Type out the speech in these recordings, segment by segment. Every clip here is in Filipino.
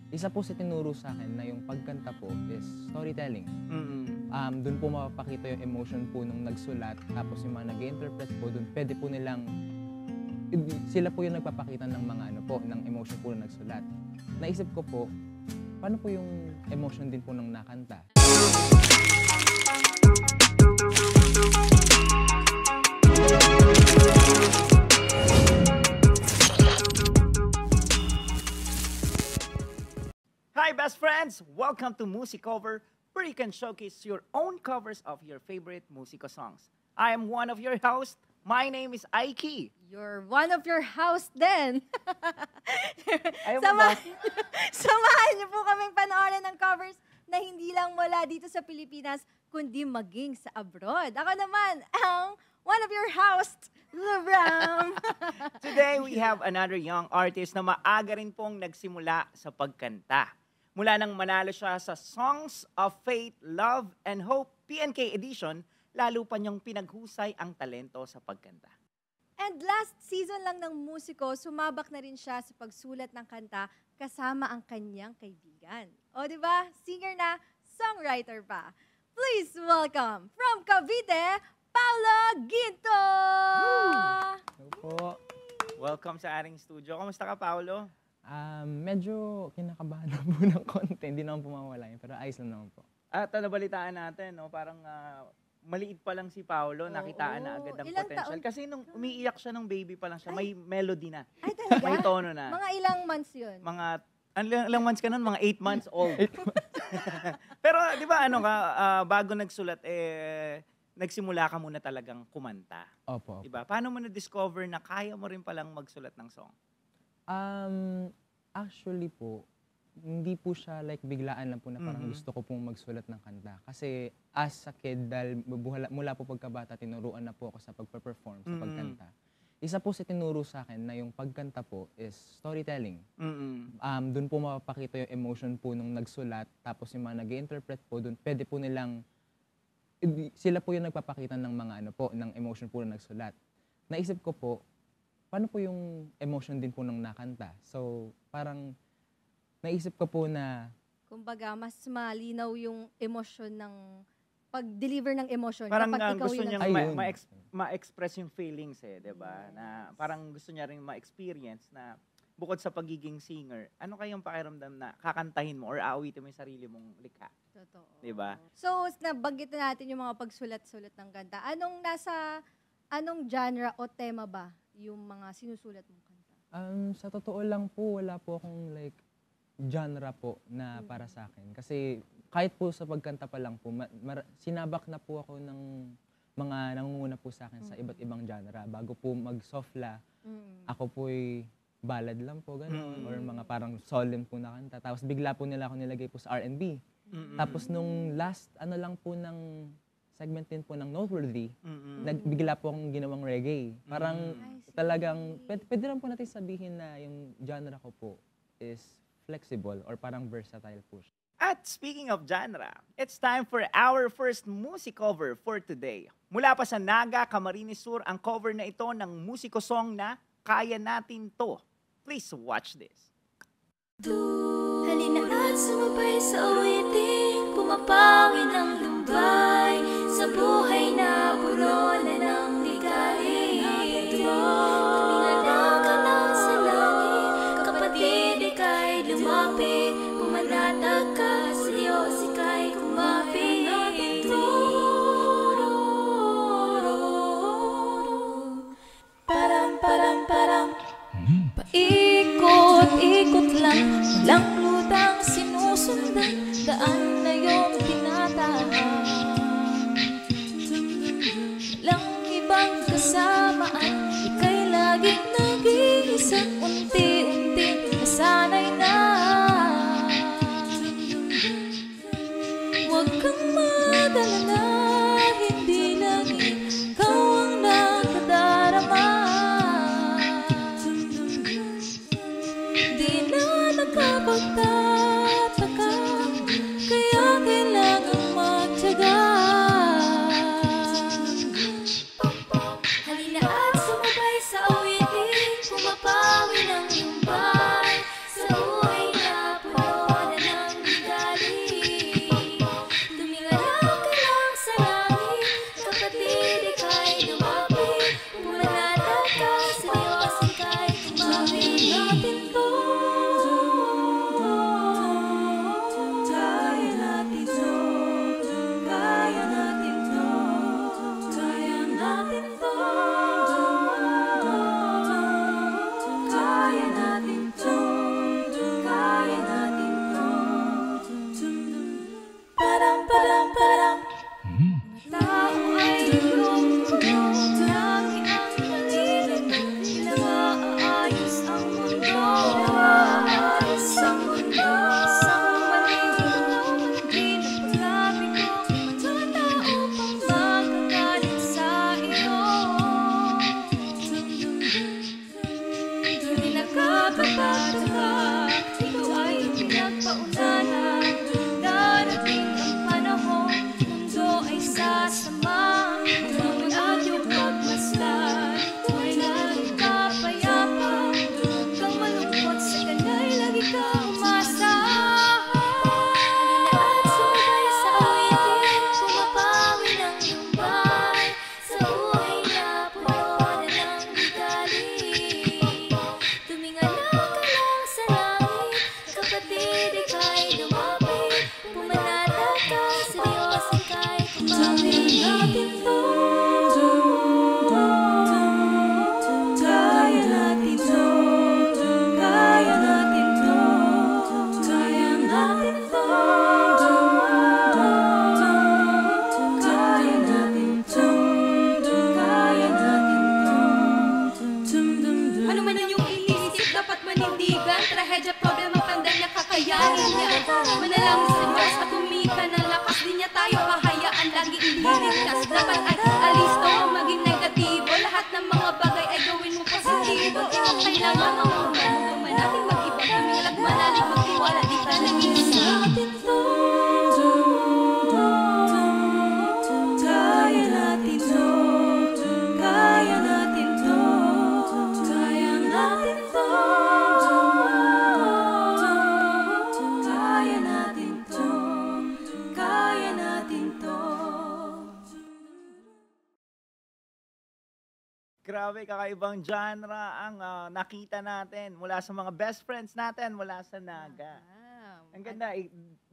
isa po sa tinuro sa akin na yung pagkanta po is storytelling. Doon po mapapakita yung emotion po nung nagsulat, tapos yung mga nag-interpret po doon, pwede po nilang, sila po yung nagpapakita ng mga ano po, ng emotion po nung nagsulat. Naisip ko po, paano po yung emotion din po nung nakanta? Hi best friends! Welcome to Music Cover, where you can showcase your own covers of your favorite musico songs. I am one of your hosts. My name is Aiki. You're one of your house din. Ayaw mo ba? Samahan niyo po kaming panoorin ng covers na hindi lang mula dito sa Pilipinas, kundi maging sa abroad. Ako naman, ang one of your hosts, Lebram. Today, we have another young artist na maaga rin pong nagsimula sa pagkanta. Mula nang manalo siya sa Songs of Faith, Love, and Hope PNK Edition, lalo pa niyang pinaghusay ang talento sa pagkanta. And last season lang ng musiko, sumabak na rin siya sa pagsulat ng kanta kasama ang kanyang kaibigan. O di ba? Singer na, songwriter pa. Please welcome from Cavite, Paolo Ginto! Hello po. Welcome sa ating studio. Kamusta ka, Paolo? Medyo kinakabahan na po ng konti, hindi naman po mawala yun, pero ayos lang naman po. At nabalitaan natin, no, parang maliit pa lang si Paolo, nakitaan na agad ang Ilang potential. taon? Kasi nung umiiyak siya nung baby pa lang siya, may melody na. Ay, talaga? May tono na. Mga ilang months yun? Mga, ilang months ka nun? Mga 8 months old. Pero di ba ano ka, bago nagsulat, nagsimula ka muna talagang kumanta. Opo. Di ba? Paano mo na-discover na kaya mo rin palang magsulat ng song? Actually po, hindi po siya like biglaan lang po na parang gusto ko pong magsulat ng kanta. Kasi as a kid, dahil mula po pagkabata, tinuruan na po ako sa pagpa-perform, sa pagkanta. Isa po sa tinuro sa akin na yung pagkanta po is storytelling. Doon po mapapakita yung emotion po nung nagsulat, tapos yung mga nag-interpret po doon, pwede po nilang, sila po yung nagpapakita ng mga ano po, ng emotion po nung nagsulat. Naisip ko po, paano po yung emotion din po nung nakanta? So, parang naisip ko po na Kumbaga, mas malinaw yung emosyon ng pag-deliver ng emosyon. Parang kapag ikaw gusto yung niyang Ayun. ma-express yung feelings di ba? Na parang gusto niya rin ma-experience na bukod sa pagiging singer, ano kayong pakiramdam na kakantahin mo or aawitin mo yung sarili mong likha? Totoo. Di ba? So, nabanggit na natin yung mga pagsulat-sulat ng kanta. Anong genre o tema ba yung mga sinusulat mong kanta? sa totoo lang po, wala po akong like genre po na para sa akin. Kasi kahit po sa pagkanta pa lang po, sinabak na po ako ng mga nangunguna po sa akin sa iba't ibang genre. Bago po mag-softla, ako po'y ballad lang po, gano'n. Or mga parang solemn po na kanta. Tapos bigla po nila ako nilagay po sa R&B. Tapos nung last, ano lang po ng segment din po ng Noteworthy, nagbigla po akong ginawang reggae. Parang talagang, pwede lang po natin sabihin na yung genre ko po is flexible or parang versatile po siya. At speaking of genre, it's time for our first music cover for today. Mula pa sa Naga, Camarines Sur, ang cover na ito ng musiko song na Kaya Natin To. Please watch this. Halina at sumabay sa awiting, pumapawi ng lumbay, sa buhay na puno na ng ligalig. Tumingala ka lang sa langit, kapatid ika'y lumapit, pumanatag ka sa Diyos ika'y kumapit. Param, param, param. Paikot-ikot lang, walang lutang sinusundan, daan na iyong tinatahan. Walang ibang kasamaan, ika'y laging nag-iisa, unti-unting nasanay na. kapatid, ika'y lumapit. Pumanatag ka sa Diyos, ika'y kumapit. Natin to, kaya natin to, kaya natin to, kaya natin to, kaya natin to, kaya natin to. Ano man ang iyong inisip, dapat manindigan. Trahedya, problema, pandemya, kakayanin niya. Manalangin sa Diyos at umika ng lakas. Di niya tayo hahayaan lagi ililigtas. Dapat ay alisto o maging negatibo. Lahat ng mga bagay ay gawin mo positibo. Di mo kailangan ang uman. Huwag natin mag-iba. Tumilag manalig, magtiwala. Di ka nag-iisa. Natin to, kaya natin to, kaya natin to, kaya natin to, kaya natin to, kaya natin to. Grabe, kakaibang genre ang nakita natin mula sa mga best friends natin mula sa Naga. Ang ganda.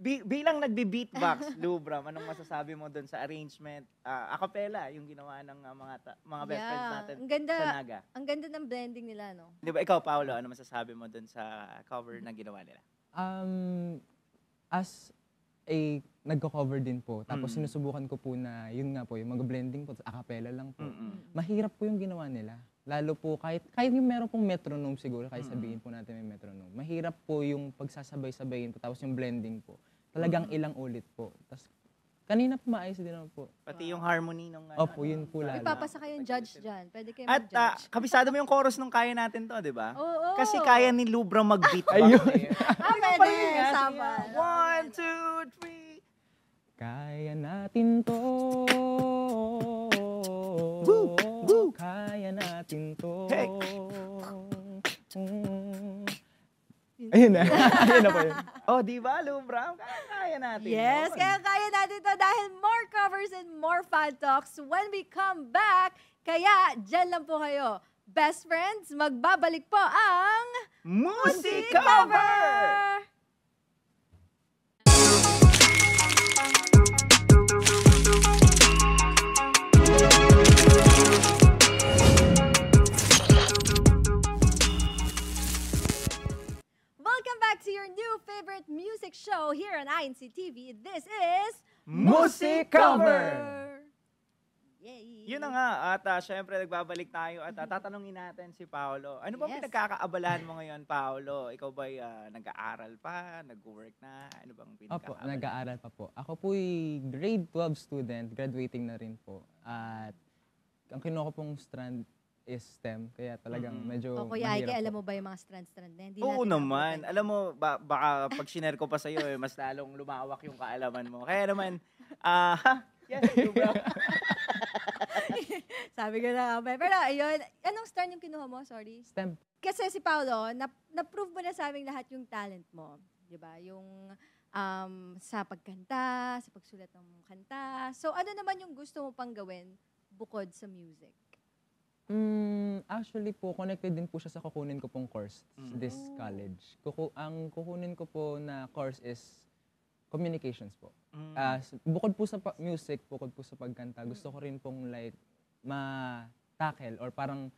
Bilang nagbi-beatbox, Lubram, anong masasabi mo doon sa arrangement? A cappella, yung ginawa ng mga best friends natin Ang ganda, sa Naga. ang ganda ng blending nila, no? Di ba, ikaw, Paolo, ano masasabi mo doon sa cover na ginawa nila? As a nagko-cover din po, tapos sinusubukan ko po na yun nga po, yung mag-blending po, a cappella lang po. Mahirap po yung ginawa nila. Lalo po, kahit yung meron pong metronome siguro, kahit sabihin po natin may metronome, mahirap po yung pagsasabay-sabayin po, tapos yung blending po. Talagang ilang ulit po. Tapos kanina po maayos din naman po. Pati yung harmony nung Opo, yun po lalo. Ipapasa kayong judge dyan. Pwede kayo At mag-judge. kabisado mo yung chorus nung kaya natin to, di ba? Oo. Kasi kaya ni Lubram mag-beatbox. Ayun. Pwede, sama. 1, 2, 3. Kaya natin to. Woo! Woo! Kaya natin to. Hey! Ayun na. Ayun na po yun. Oh, di ba, Lubram? Kaya natin. Yes, yun. kaya natin to dahil more covers and more fan talks when we come back. Kaya, dyan lang po kayo. Best friends, magbabalik po ang Music Cover! Welcome back to your new favorite music show here on INC TV. This is Music Cover! Yay! Yun na nga, at syempre nagbabalik tayo at tatanungin natin si Paolo. Ano ba Yes. pinagkakaabalahan mo ngayon, Paolo? Ikaw ba'y nag-aaral pa? Nag-work na? Ano bang Opo, pinagkakaabalahan? nag-aaral pa po. Ako po'y grade 12 student, graduating na rin po. At ang kinuha ko pong strand is STEM, kaya talagang medyo O Kuya Aike, mahirap alam po. mo ba yung mga strand-strand na? Hindi Oo natin naman. abutin. Alam mo, baka pag sinare ko pa sa'yo, mas lalong lumawak yung kaalaman mo. Kaya naman, yes, Lubram. Sabi ko na, pero ayun, anong strand yung kinuha mo? Sorry. STEM. Kasi si Paolo, na-prove mo na sa aming lahat yung talent mo. Di ba? Yung sa pagkanta, sa pagsulat ng kanta. So ano naman yung gusto mo pang gawin bukod sa music? Actually po, connected din po siya sa kukunin ko pong course this college. Ang kukunin ko po na course is communications po. Bukod po sa music, bukod po sa pagkanta, gusto ko rin pong like ma-tackle or parang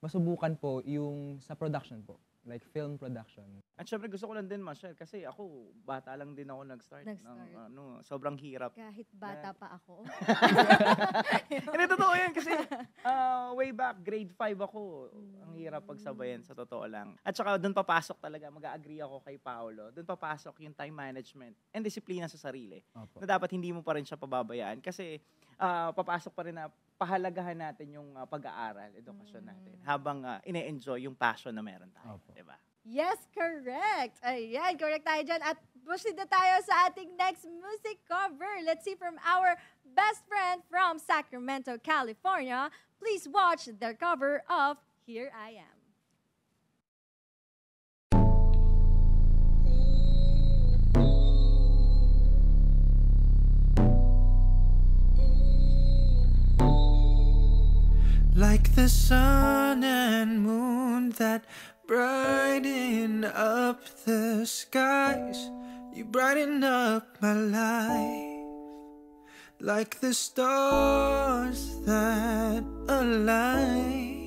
masubukan po yung sa production po. Like film production. At syempre gusto ko lang din ma-share kasi ako, bata lang din ako nag-start. Nag-start. Sobrang hirap. Kahit bata pa ako. Hindi, totoo yan kasi way back, grade 5 ako. Ang hirap pagsabayan sa totoo lang. At saka doon papasok talaga, mag-agree ako kay Paolo. Doon papasok yung time management and disiplina sa sarili. Opo. Na dapat hindi mo pa rin siya pababayaan kasi papasok pa rin na pahalagahan natin yung pag-aaral, edukasyon natin habang ine-enjoy yung passion na meron tayo. Opo. Diba? Yes, correct. Ayan, correct tayo dyan. At proceed na tayo sa ating next music cover. Let's see from our best friend from Sacramento, California. Please watch their cover of Here I Am. Like the sun and moon that brighten up the skies. You brighten up my life like the stars that align.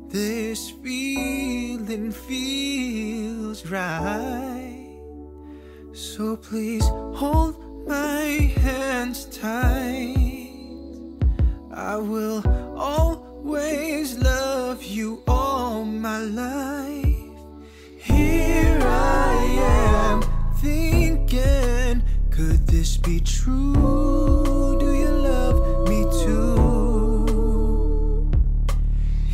This feeling feels right. So please hold my hands tight. I will always love you all my life. Here I am thinking, could this be true? Do you love me too?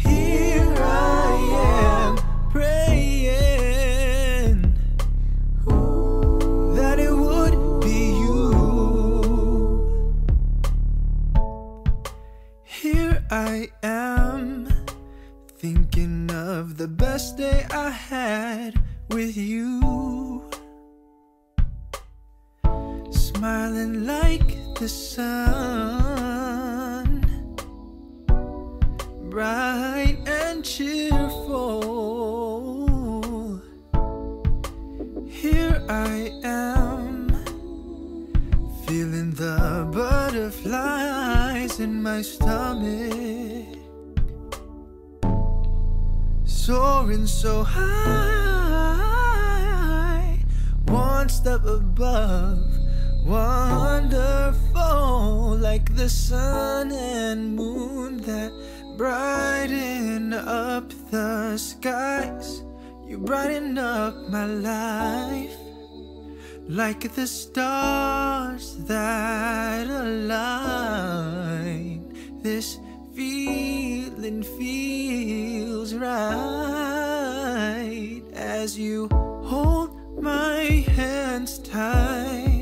Here I am praying that it would be you. Here I am thinking of the best day I had with you. Smiling like the sun, bright and cheerful. Here I am, feeling the butterflies in my stomach, soaring so high, one step above. Wonderful, like the sun and moon that brighten up the skies. You brighten up my life like the stars that align. This feeling feels right as you hold my hands tight.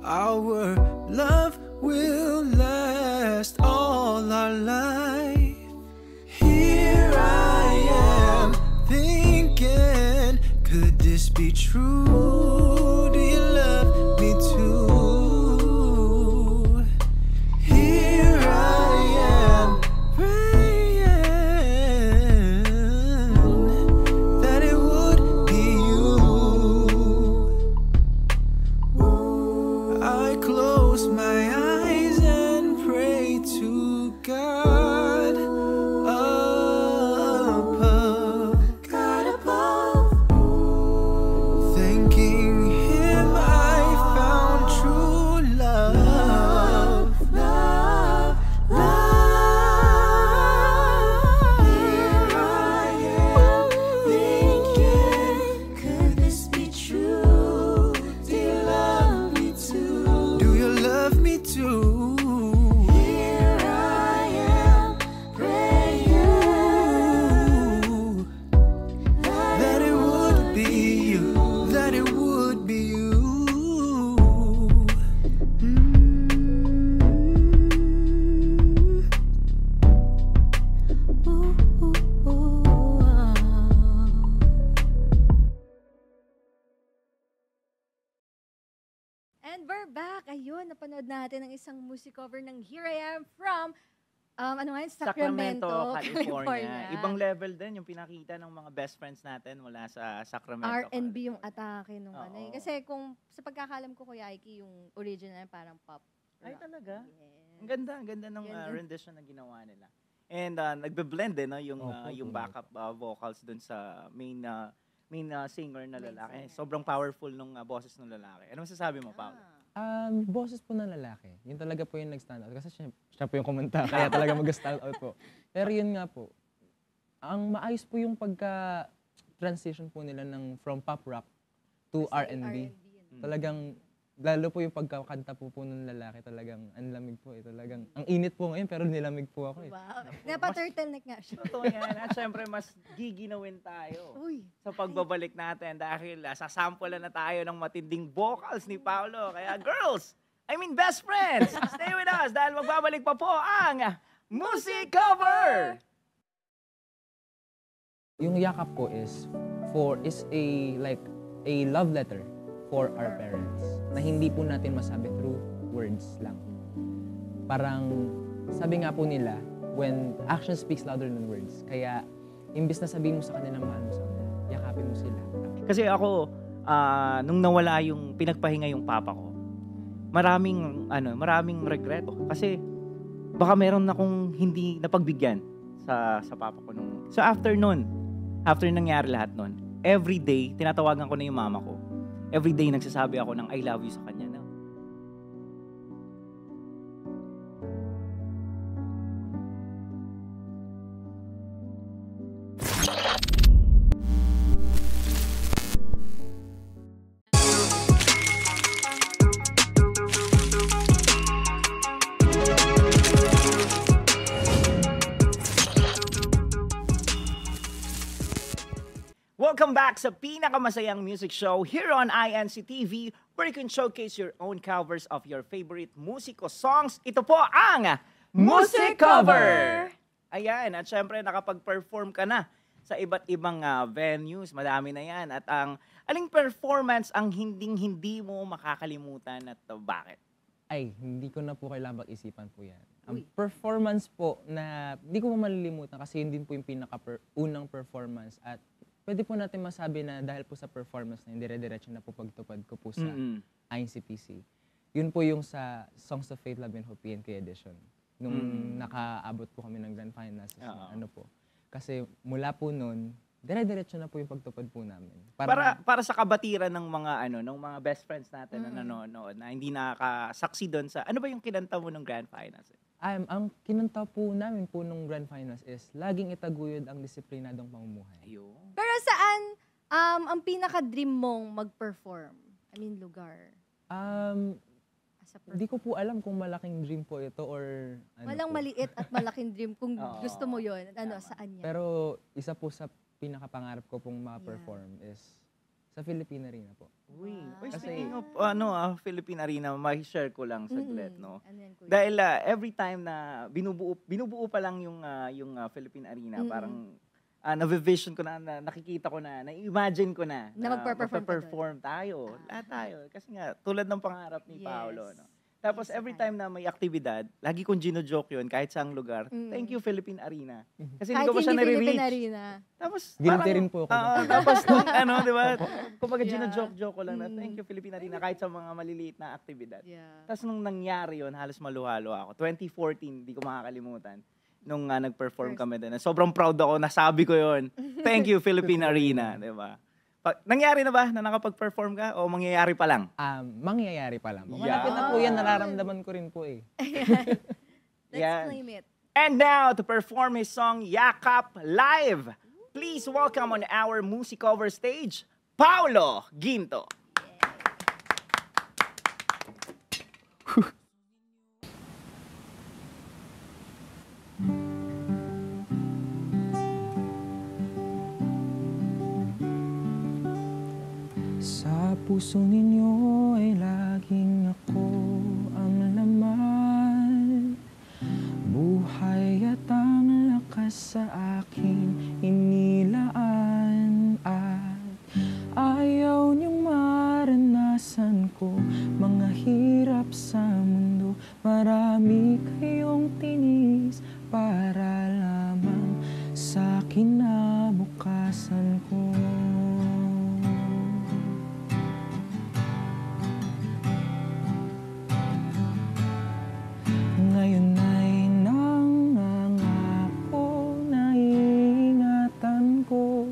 Our love will last all our life. Here I am thinking, could this be true? Do you love me too? Here I am praying that it would be you. I close my eyes and pray to God above, thanking Him I found true love. Here I am thinking, could this be true? Do you love me too? Do you love me too? Here I am praying that it would be you, that it would be you. And we're back. Ayun, napanood natin ang isang music cover ng Here I Am from, ano nga yun? Sacramento, California. Ibang level din yung pinakita ng mga best friends natin mula sa Sacramento. R&B yung atake nung ano eh. Oo. Kasi kung sa pagkakalam ko, Kuya Aiki, yung original parang pop. Ay, rock. talaga? Yes. Ang ganda ng Ganda. rendition na ginawa nila. And nagbe-blend din no, yung Opo, yung opo. backup vocals dun sa main singer na Main lalaki. singer. Sobrang powerful nung boses ng lalaki. Ano masasabi mo, Paolo? Boses po ng lalaki. Yun talaga po yung nag-stand out. Kasi siya po yung kumanta, kaya talaga mag-stand out po. Pero yun nga po, ang maayos po yung pagka-transition po nila from pop rock to Kasi R&B. yun. Talagang, lalo po yung pagkakanta po ng lalaki, talagang ang lamig po eh. Talagang, ang init po ngayon, pero nilamig po ako eh. Wow. Napa-turtleneck nga siya. Totoo yan. At syempre, mas giginawin tayo Uy. sa pagbabalik natin dahil sasampulan na tayo ng matinding vocals ni Paolo. Kaya girls, best friends, stay with us dahil magbabalik pa po ang Music Cover! Yung yakap po is a love letter for our parents na hindi po natin masabi through words lang. Parang sabi nga po nila, when action speaks louder than words. Kaya imbis na sabihin mo sa kanila mahal mo sa kanila, yakapin mo sila. Kasi ako, nung nawala yung pinagpahinga yung papa ko, maraming regreto. Kasi baka meron akong hindi napagbigyan sa papa ko nung. So after nangyari lahat nun, every day, tinatawagan ko na yung mama ko. Every day, nagsasabi ako ng I love you sa kanya. No? Welcome back sa pinakamasayang music show here on INC TV, where you can showcase your own covers of your favorite musiko songs. Ito po ang Music Cover! Ayan, at syempre nakapag-perform ka na sa iba't ibang venues. Madami na yan. At aling performance ang hindi mo makakalimutan at bakit? Ay, hindi ko na po kailangan mag-isipan po yan. Ang performance po na hindi ko po malilimutan kasi yun din po yung unang performance at pwede po natin masabi na dahil po sa performance na yun, dire-diretso na po pagtupad ko po sa INCPC. Yun po yung sa Songs of Faith, Love and Hope PNK edition. Nung nakaabot po kami ng Grand Finals. Ano po. Kasi mula po nun, dire-diretso na po yung pagtupad po namin. Para sa kabatiran ng mga ng mga best friends natin na nanonood na hindi nakasaksi doon sa ano ba yung kinanta mo ng Grand Finals? Ang kinanta po namin po nung Grand Finals is laging itaguyod ang disiplinadong pamumuhay. Ayun. Pero saan ang pinaka-dream mong mag-perform? I mean, lugar. As a Hindi ko po alam kung malaking dream po ito or ano Walang po. maliit at malaking dream kung gusto mo yun. Saan yan? Pero isa po sa pinakapangarap ko pong ma-perform is sa Philippine Arena po. Uy, Kasi- speaking of Philippine Arena, ma-share ko lang saglit, no? Ano yan, kuya? Dahil every time na binubuo pa lang yung Philippine Arena, parang na-vision ko na, nakikita ko na, na-imagine ko na Na magpe-perform ka magpe-perform tayo. Lahat tayo. Kasi nga, tulad ng pangarap ni Yes. Paolo, no? Tapos Yes, every okay. time na may aktibidad, lagi kong gino-joke yun kahit saang lugar. Thank you, Philippine Arena. Kasi hindi Kahit ko pa siya hindi Philippine nare-reach. Arena. Tapos Guilty rin po ako. tapos nung di ba? Kumbaga Yeah. gino-joke ko lang na thank you Philippine Arena kahit sa mga maliliit na aktibidad. Yeah. Tapos nung nangyari yun, halos maluhalo ako. 2014, di ko makakalimutan. Nung nag-perform kami doon. Sobrang proud ako, nasabi ko yun. Thank you Philippine Arena, di ba? Nangyari na ba na nakapag-perform ka o mangyayari pa lang? Mangyayari pa lang po. Yeah. Malapit na po yan, nararamdaman ko rin po eh. Let's Yan. claim it. And now, to perform his song Yakap live, please welcome on our music cover stage, Paolo Ginto. Sa puso ninyo ay laging ako ang laman. Buhay at ang lakas sa aking inilaan. At ayaw niyong maranasan ko mga hirap sa mundo. Marami kayong tinis para lamang sa kinabukasan ko. Ngayon ay nangangako na iingatan ko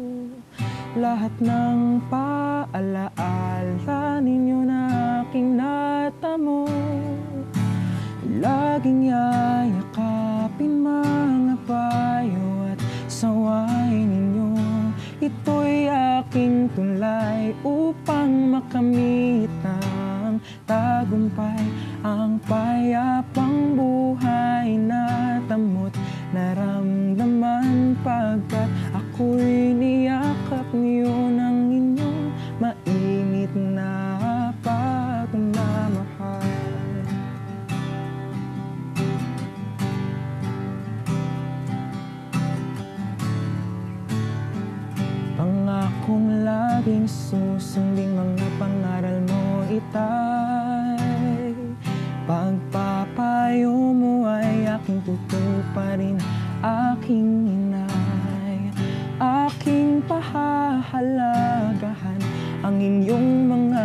lahat ng paalaala ninyo na aking natamo. Laging yayakapin mga payo at saway ninyo. Ito'y aking tulay upang makamit ng tagumpay. Ang payapang buhay na tamot naramdaman pagkat ako'y niyakap niyo ng inyong mainit na pagmamahal. Pangakong laging susundin mga pangaral mo itay. Pagpapayo mo ay aking tutuparin, aking inay. inyong mga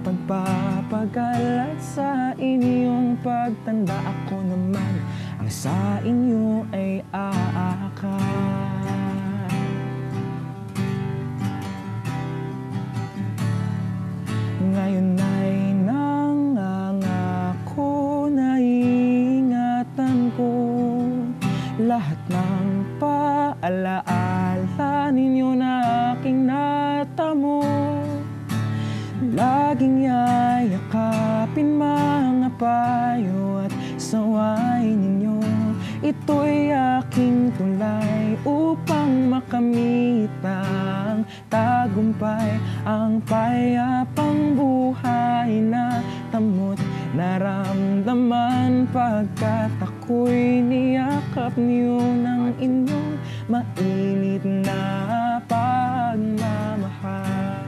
pagpapagal at sa inyong pagtanda ako naman ang sa inyo ay aakay. Ngayon ay nangangako na ingatan ko lahat ng paalaala ninyo na aking natamo. Laging yayakapin mga payo at saway ninyo. Ito'y aking tulay upang makamit ang tagumpay, ang payapang buhay na tamot naramdaman pagkat ako'y niyakap niyo ng inyong mainit na pagmamahal.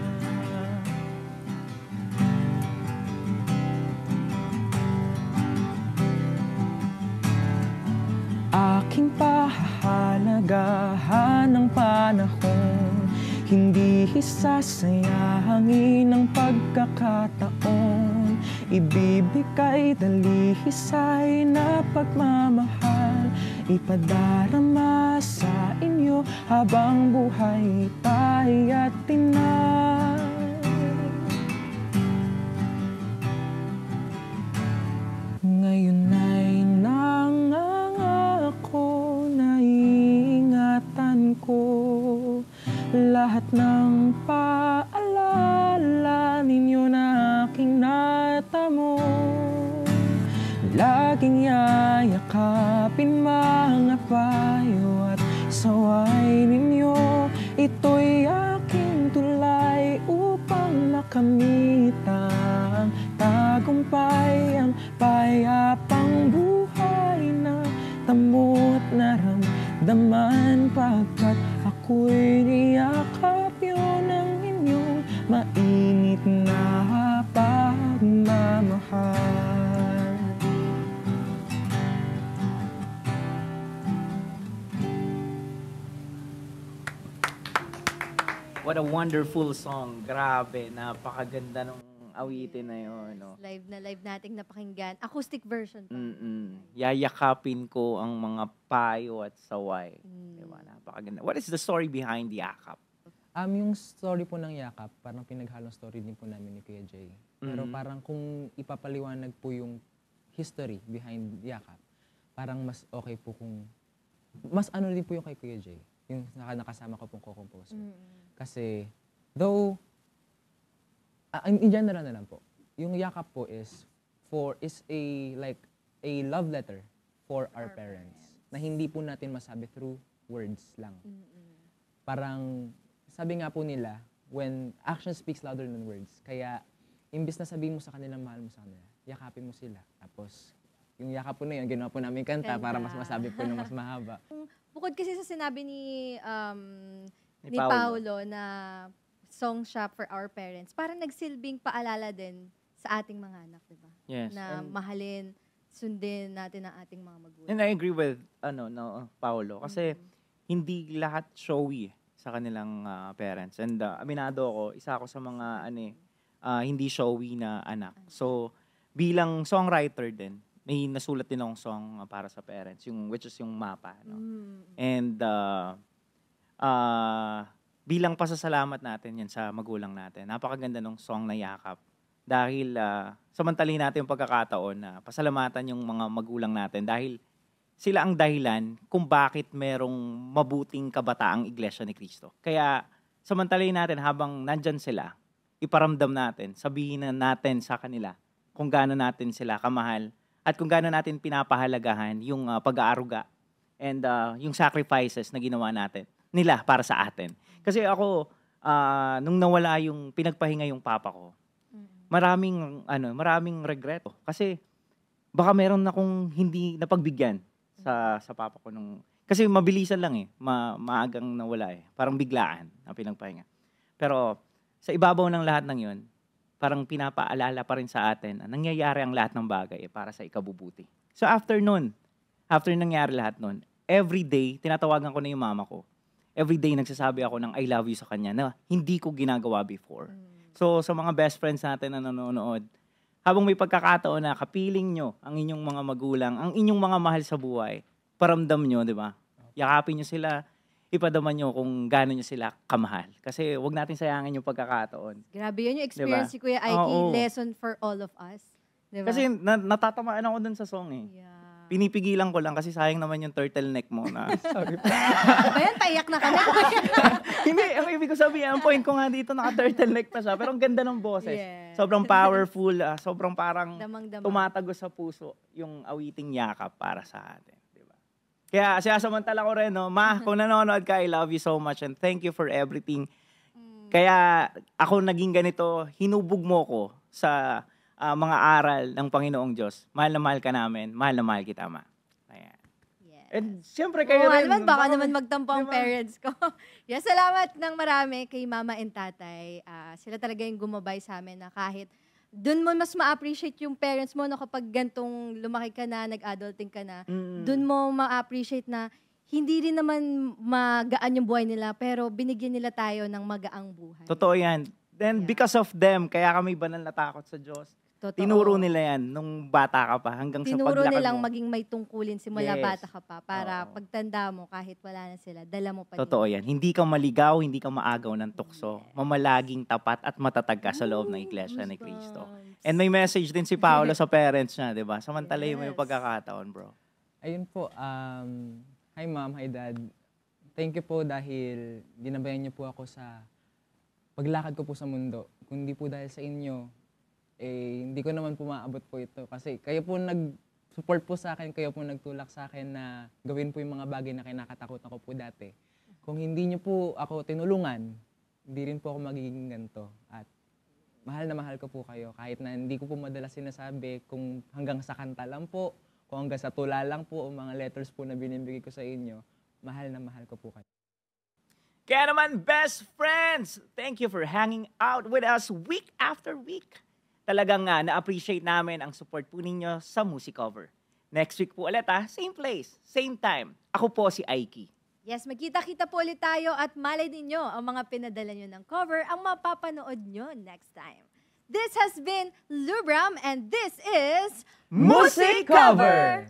Aking pahahalagahan ng panahon, hindi isasayangin ang pagkakataon. Ibibigay dalisay na pagmamahal, ipadarama sa inyo habang buhay tayo at tinay. Ngayon ay nangangako na ingatan ko lahat ng paalala ninyo na aking natamo. Laging yayakapin mga payo at saway ninyo. Ito'y aking tulay upang makamit ang tagumpay, ang payapang buhay na tamot naramdaman pagkat ako'y niyakap yun ng inyong mainit na pagmamahal. What a wonderful song. Grabe, napakaganda nung awitin na yun. No? Live na live nating napakinggan. Acoustic version pa. Yayakapin ko ang mga payo at saway. Diba? Napakaganda. What is the story behind Yakap? Yung story po ng Yakap, parang pinaghalong story din po namin ni Kuya Jay. Pero parang kung ipapaliwanag po yung history behind Yakap, parang mas okay po kung, mas ano din po yung kay Kuya Jay, yung nakasama ko pong co-composer. Kasi, though, in general na lang po, yung Yakap po is a love letter for our parents na hindi po natin masabi through words lang. Parang, sabi nga po nila, when action speaks louder than words, kaya imbis na sabihin mo sa kanila, mahal mo sa kanila, yakapin mo sila. Tapos, yung yakap po na yun, ginawa po namin kanta para mas masabi po na mas mahaba. Bukod kasi sa sinabi ni Ni Paulo na song siya for our parents, parang nagsilbing paalala din sa ating mga anak, di ba? Yes. Na mahalin, sundin natin ang ating mga magulang. And I agree with Paolo kasi hindi lahat showy sa kanilang parents. And aminado ako, isa ako sa mga hindi showy na anak. So bilang songwriter din, may nasulat din akong song para sa parents, which is yung Mapa. No? And bilang pasasalamat natin yan sa magulang natin. Napakaganda ng song na Yakap. Dahil samantalihin natin yung pagkakataon na pasalamatan yung mga magulang natin dahil sila ang dahilan kung bakit merong mabuting kabataang Iglesia ni Cristo. Kaya samantalihin natin habang nandyan sila, iparamdam natin, sabihin na natin sa kanila kung gaano natin sila kamahal at kung gaano natin pinapahalagahan yung pag-aaruga and yung sacrifices na ginawa natin nila para sa atin. Kasi ako, nung nawala yung pinagpahinga yung papa ko, maraming regreto. Kasi baka meron akong hindi napagbigyan sa papa ko nung... Kasi mabilisan lang maagang nawala Parang biglaan ang pinagpahinga. Pero sa ibabaw ng lahat ng yun, parang pinapaalala pa rin sa atin na nangyayari ang lahat ng bagay para sa ikabubuti. So after nangyari lahat nun, every day, tinatawagan ko na yung mama ko. Every day, nagsasabi ako ng I love you sa kanya na hindi ko ginagawa before. So, sa mga best friends natin na nanonood, habang may pagkakataon na kapiling nyo ang inyong mga magulang, ang inyong mga mahal sa buhay, paramdam nyo, di ba? Yakapin nyo sila, ipadaman nyo kung gaano nyo sila kamahal. Kasi wag natin sayangin yung pagkakataon. Grabe yun yung experience si Kuya Aiki. Oo. Lesson for all of us. Diba? Kasi natatamaan ako dun sa song eh. Yeah. Pinipigilan ko lang kasi sayang naman yung turtleneck mo na. Sorry. Ba yan? Payak na ka na. Hindi, ang ibig ko sabihin, ang point ko nga dito, naka-turtleneck pa siya. Pero ang ganda ng boses. Yeah. Sobrang powerful, sobrang parang Damang-dama. tumatagos sa puso yung awiting yakap para sa atin. Diba? Kaya sinasamantala ko rin, no? Ma, kung nanonood ka, I love you so much and thank you for everything. Kaya ako naging ganito, hinubog mo ko sa mga aral ng Panginoong Diyos. Mahal na mahal ka namin, mahal na mahal kita, Ma. Ayan. Yes. And siyempre kayo Oo, rin. naman, baka naman magtampo ang Diba? parents ko. Yeah, salamat ng marami kay mama and tatay. Sila talaga yung gumabay sa amin na kahit dun mo mas ma-appreciate yung parents mo no, kapag gantong lumaki ka na, nag-adulting ka na, dun mo ma-appreciate na hindi rin naman magaan yung buhay nila, pero binigyan nila tayo ng magaang buhay. Totoo yan. Then, Yeah. because of them, kaya kami banal na takot sa Diyos. Totoo. Tinuro nila yan nung bata ka pa hanggang sa Tinuro paglaki nilang mo. maging may tungkulin simula Yes. bata ka pa para Oo. pagtanda mo kahit wala na sila, dala mo pa Totoo yan. Hindi ka maligaw, hindi ka maagaw ng tukso. Mamalaging tapat at matatag ka sa loob ng Iglesia ni Cristo. And may message din si Paolo sa parents niya, di ba? Samantalahin mo yung Yes. pagkakataon, bro. Ayun po, hi ma'am, hi dad. Thank you po dahil dinabayan niyo po ako sa paglakad ko po sa mundo. Kundi po dahil sa inyo, hindi ko naman po maabot po ito. Kasi kayo po nag-support po sa akin, kayo po nagtulak sa akin na gawin po yung mga bagay na kinakatakutan ko po dati. Kung hindi niyo po ako tinulungan, hindi rin po ako magiging ganito. At mahal na mahal ko po kayo. Kahit na hindi ko po madalas sinasabi kung hanggang sa kanta lang po, kung hanggang sa tula lang po, o mga letters po na binibigay ko sa inyo, mahal na mahal ko po kayo. Kaya naman, best friends, thank you for hanging out with us week after week. Talagang na-appreciate namin ang support po ninyo sa Music Cover. Next week po ulit same place, same time. Ako po si Aiki. Yes, magkita-kita po ulit tayo at malay ninyo ang mga pinadala nyo ng cover ang mapapanood nyo next time. This has been Lubram and this is Music Cover!